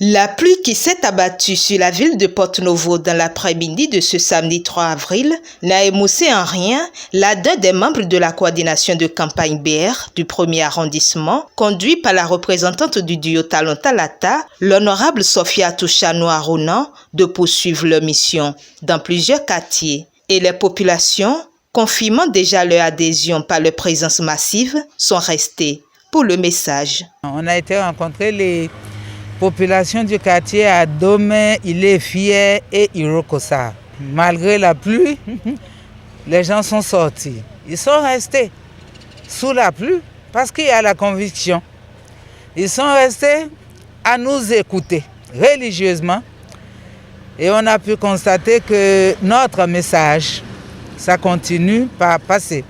La pluie qui s'est abattue sur la ville de Porto-Novo dans l'après-midi de ce samedi 3 avril n'a émoussé en rien l'un des membres de la coordination de campagne BR du 1er arrondissement, conduit par la représentante du duo Talon Talata, l'honorable Sophia Touchano-Aronan, de poursuivre leur mission dans plusieurs quartiers. Et les populations, confirmant déjà leur adhésion par leur présence massive, sont restées pour le message. On a été rencontrer les populations du quartier à Domé, Ilé-Fier et Irokosa. Malgré la pluie, les gens sont sortis. Ils sont restés sous la pluie parce qu'il y a la conviction. Ils sont restés à nous écouter religieusement et on a pu constater que notre message, ça continue par passer.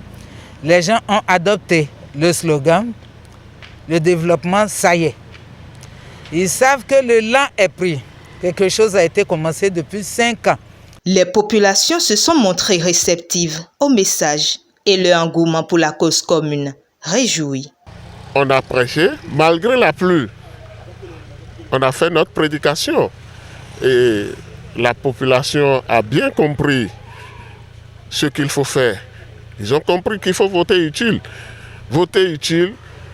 Les gens ont adopté le slogan « Le développement, ça y est ». Ils savent que le lent est pris. Quelque chose a été commencé depuis 5 ans. Les populations se sont montrées réceptives au message et leur engouement pour la cause commune réjouit. On a prêché malgré la pluie. On a fait notre prédication et la population a bien compris ce qu'il faut faire. Ils ont compris qu'il faut voter utile. Voter utile,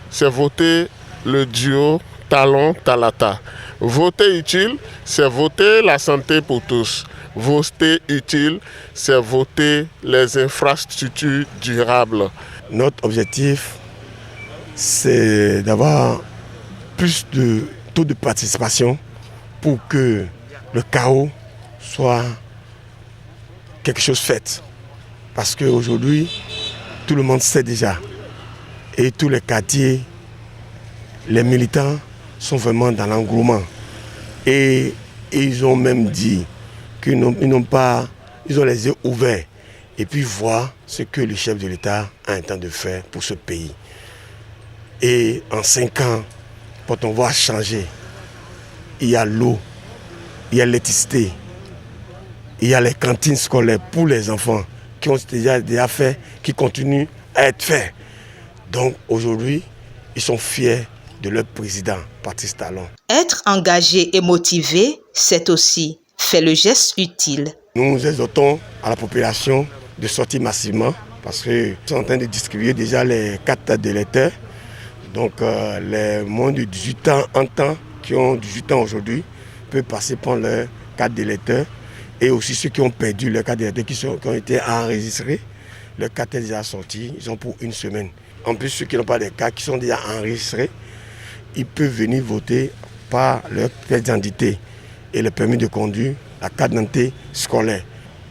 c'est voter le duo Talon Talata. Voter utile, c'est voter la santé pour tous. Voter utile, c'est voter les infrastructures durables. Notre objectif, c'est d'avoir plus de taux de participation pour que le chaos soit quelque chose fait. Parce qu'aujourd'hui, tout le monde sait déjà. Et tous les quartiers, les militants sont vraiment dans l'engouement. Et ils ont même dit qu'ils ont les yeux ouverts et puis voir ce que le chef de l'État a intenté de faire pour ce pays. Et en 5 ans, quand on voit changer, il y a l'eau, il y a l'électricité, il y a les cantines scolaires pour les enfants qui ont déjà fait, qui continuent à être faits. Donc aujourd'hui, ils sont fiers de leur président, Patrice Talon. Être engagé et motivé, c'est aussi faire le geste utile. Nous exhortons à la population de sortir massivement parce qu'ils sont en train de distribuer déjà les cartes d'électeurs. Donc les moins de 18 ans en temps, qui ont 18 ans aujourd'hui, peuvent passer pour leur carte d'électeur. Et aussi ceux qui ont perdu leur carte d'électeur, qui ont été enregistrés, leur carte est déjà sortie, ils ont pour 1 semaine. En plus, ceux qui n'ont pas de cartes, qui sont déjà enregistrés, ils peuvent venir voter par leur pièce d'identité et le permis de conduire, la carte d'identité scolaire.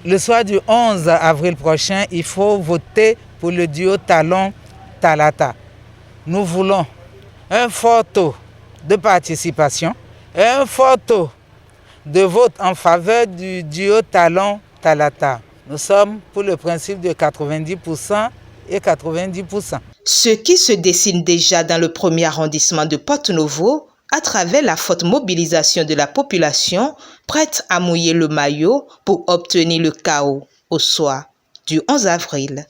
Le soir du 11 avril prochain, il faut voter pour le duo Talon Talata. Nous voulons un fort taux de participation, un fort taux de vote en faveur du duo Talon Talata. Nous sommes pour le principe de 90% et 90%. Ce qui se dessine déjà dans le 1er arrondissement de Porto-Novo à travers la forte mobilisation de la population prête à mouiller le maillot pour obtenir le chaos au soir du 11 avril.